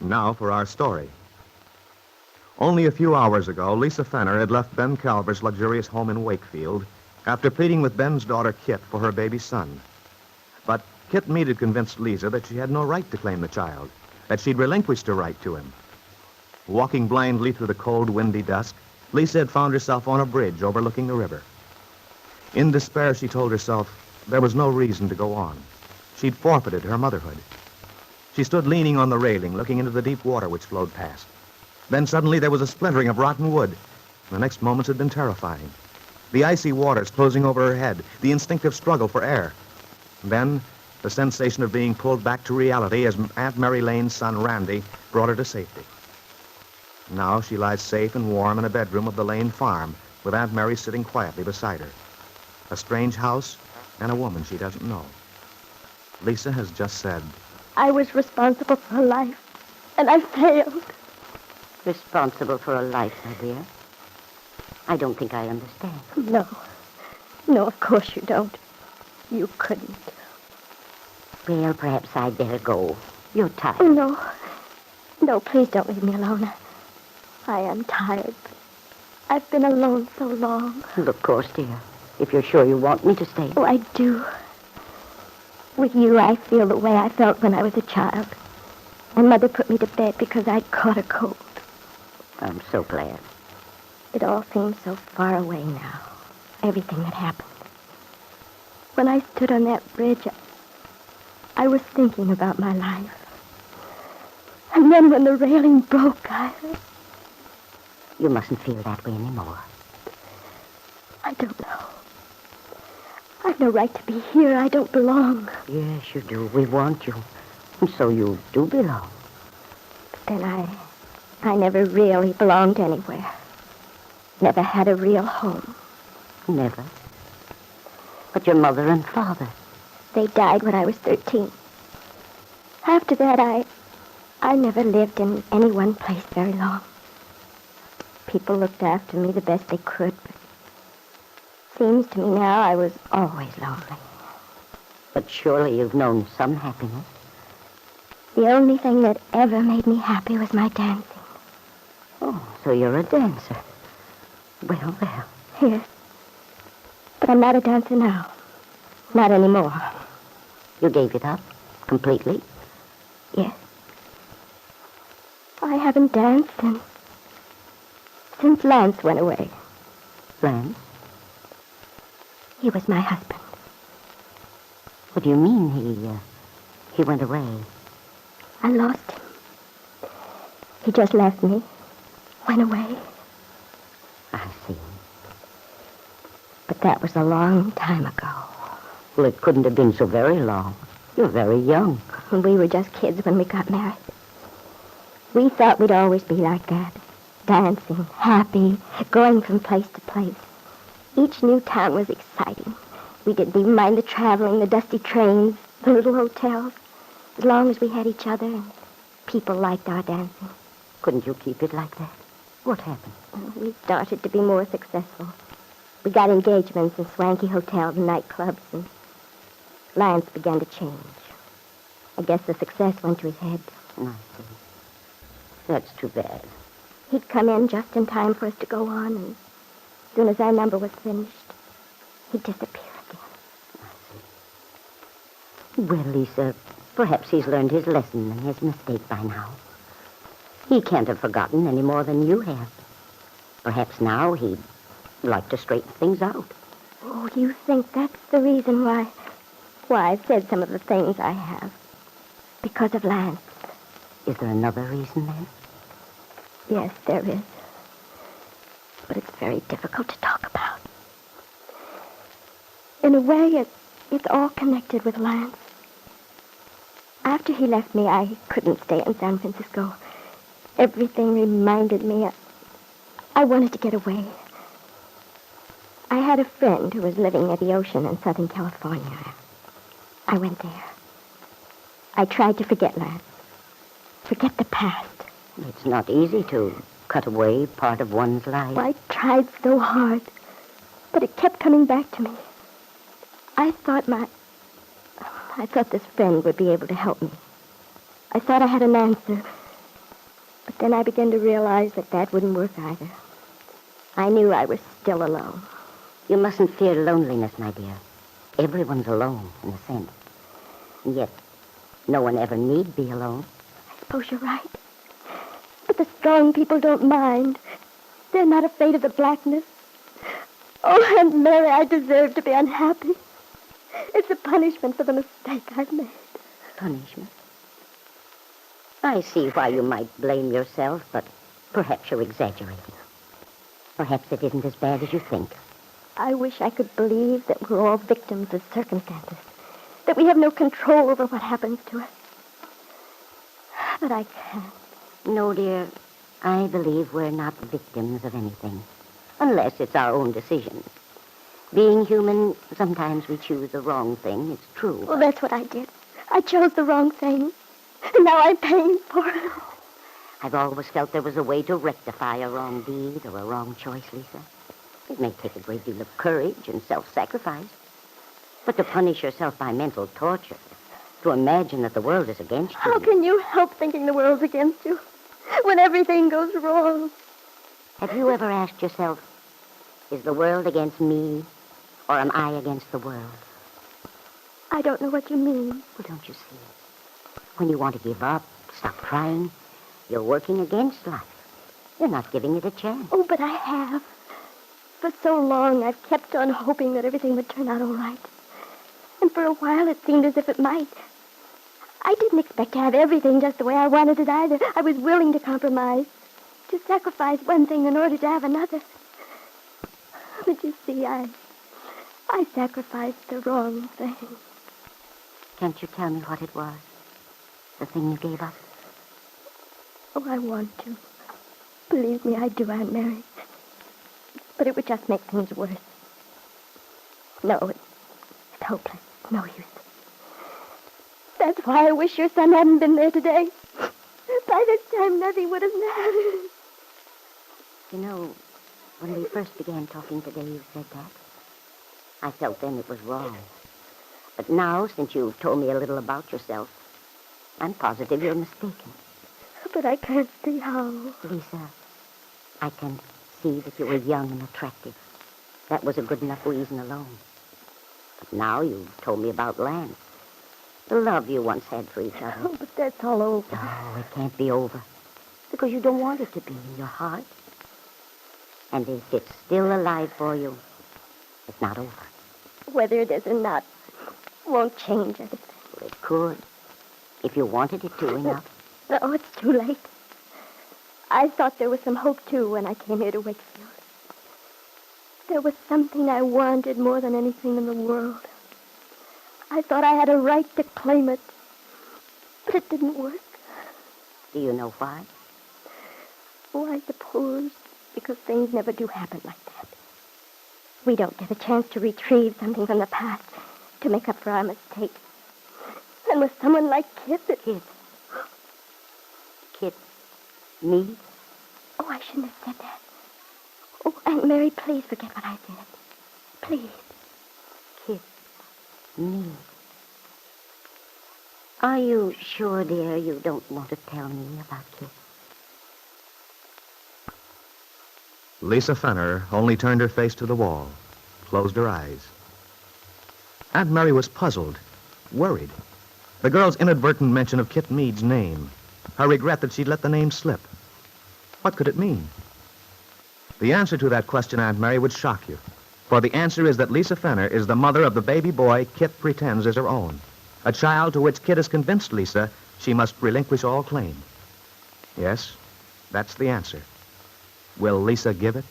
Now for our story. Only a few hours ago, Lisa Fenner had left Ben Calver's luxurious home in Wakefield after pleading with Ben's daughter, Kitt, for her baby son. But Kitt Meade had convinced Lisa that she had no right to claim the child, that she'd relinquished her right to him. Walking blindly through the cold, windy dusk, Lisa had found herself on a bridge overlooking the river. In despair, she told herself there was no reason to go on. She'd forfeited her motherhood. She stood leaning on the railing, looking into the deep water which flowed past. Then suddenly there was a splintering of rotten wood. The next moments had been terrifying. The icy waters closing over her head, the instinctive struggle for air. Then, the sensation of being pulled back to reality as Aunt Mary Lane's son, Randy, brought her to safety. Now she lies safe and warm in a bedroom of the Lane farm, with Aunt Mary sitting quietly beside her. A strange house and a woman she doesn't know. Lisa has just said, I was responsible for her life, and I failed. Responsible for a life, my dear? I don't think I understand. No. No, of course you don't. You couldn't. Well, perhaps I'd better go. You're tired. No. No, please don't leave me alone. I am tired. I've been alone so long. Of course, dear. If you're sure you want me to stay. Oh, I do. With you, I feel the way I felt when I was a child. And Mother put me to bed because I'd caught a cold. I'm so glad. It all seems so far away now. Everything that happened. When I stood on that bridge, I was thinking about my life. And then when the railing broke, You mustn't feel that way anymore. I don't know. I've no right to be here. I don't belong. Yes, you do. We want you. And so you do belong. But then I never really belonged anywhere. Never had a real home. Never. But your mother and father. They died when I was 13. After that, I never lived in any one place very long. People looked after me the best they could, but seems to me now I was always lonely. But surely you've known some happiness. The only thing that ever made me happy was my dancing. Oh, so you're a dancer. Well. Yes. But I'm not a dancer now. Not anymore. You gave it up? Completely? Yes. I haven't danced since Lance went away. Lance? He was my husband. What do you mean he went away? I lost him. He just left me. Went away. I see. But that was a long time ago. Well, it couldn't have been so very long. You're very young. We were just kids when we got married. We thought we'd always be like that. Dancing, happy, going from place to place. Each new town was exciting. We didn't even mind the traveling, the dusty trains, the little hotels. As long as we had each other and people liked our dancing. Couldn't you keep it like that? What happened? We started to be more successful. We got engagements in swanky hotels and nightclubs, and Lance began to change. I guess the success went to his head. I see. That's too bad. He'd come in just in time for us to go on, and as soon as our number was finished, he'd disappear again. I see. Well, Lisa, perhaps he's learned his lesson and his mistake by now. He can't have forgotten any more than you have. Perhaps now he'd like to straighten things out. Oh, you think that's the reason why I've said some of the things I have? Because of Lance. Is there another reason, then? Yes, there is. But it's very difficult to talk about. In a way, it's all connected with Lance. After he left me, I couldn't stay in San Francisco. Everything reminded me. I wanted to get away. I had a friend who was living near the ocean in Southern California. I went there. I tried to forget Lance. Forget the past. It's not easy to cut away part of one's life. I tried so hard, but it kept coming back to me. I thought this friend would be able to help me. I thought I had an answer, But then I began to realize that wouldn't work either. I knew I was still alone. You mustn't fear loneliness, my dear. Everyone's alone, in a sense. And yet, no one ever need be alone. I suppose you're right. But the strong people don't mind. They're not afraid of the blackness. Oh, Aunt Mary, I deserve to be unhappy. It's a punishment for the mistake I've made. Punishment? I see why you might blame yourself, but perhaps you're exaggerating. Perhaps it isn't as bad as you think. I wish I could believe that we're all victims of circumstances, that we have no control over what happens to us. But I can't. No, dear, I believe we're not victims of anything, unless it's our own decision. Being human, sometimes we choose the wrong thing, it's true. Well, that's what I did. I chose the wrong thing, and now I'm paying for it. I've always felt there was a way to rectify a wrong deed or a wrong choice, Lisa. It may take a great deal of courage and self-sacrifice, but to punish yourself by mental torture, to imagine that the world is against you... How can you help thinking the world's against you when everything goes wrong? Have you ever asked yourself, is the world against me, or am I against the world? I don't know what you mean. Well, don't you see? When you want to give up, stop trying, you're working against life. You're not giving it a chance. Oh, but I have. For so long, I've kept on hoping that everything would turn out all right. And for a while, it seemed as if it might. I didn't expect to have everything just the way I wanted it either. I was willing to compromise, to sacrifice one thing in order to have another. But you see, I sacrificed the wrong thing. Can't you tell me what it was? The thing you gave up? Oh, I want to. Believe me, I do, Aunt Mary. But it would just make things worse. No, it's hopeless. No use. That's why I wish your son hadn't been there today. By this time, nothing would have mattered. You know, when we first began talking today, you said that. I felt then it was wrong. But now, since you've told me a little about yourself, I'm positive you're mistaken. But I can't see how. Lisa, I can see that you were young and attractive. That was a good enough reason alone. But now you've told me about Lance. The love you once had for each other. Oh, but that's all over. No, it can't be over. Because you don't want it to be in your heart. And if it's still alive for you, it's not over. Whether it is or not won't change anything. Well, it could. If you wanted it to enough. No, it's too late. I thought there was some hope, too, when I came here to Wakefield. There was something I wanted more than anything in the world. I thought I had a right to claim it, but it didn't work. Do you know why? Oh, I suppose because things never do happen like that. We don't get a chance to retrieve something from the past to make up for our mistakes. And with someone like Kitt, Kitt, me? Oh, I shouldn't have said that. Oh, Aunt Mary, please forget what I said. Please. Kitt, me. Are you sure, dear, you don't want to tell me about Kitt? Lisa Fenner only turned her face to the wall, closed her eyes. Aunt Mary was puzzled, worried. The girl's inadvertent mention of Kitt Meade's name, her regret that she'd let the name slip. What could it mean? The answer to that question, Aunt Mary, would shock you. For the answer is that Lisa Fenner is the mother of the baby boy Kitt pretends is her own. A child to which Kitt has convinced Lisa she must relinquish all claim. Yes, that's the answer. Will Lisa give it?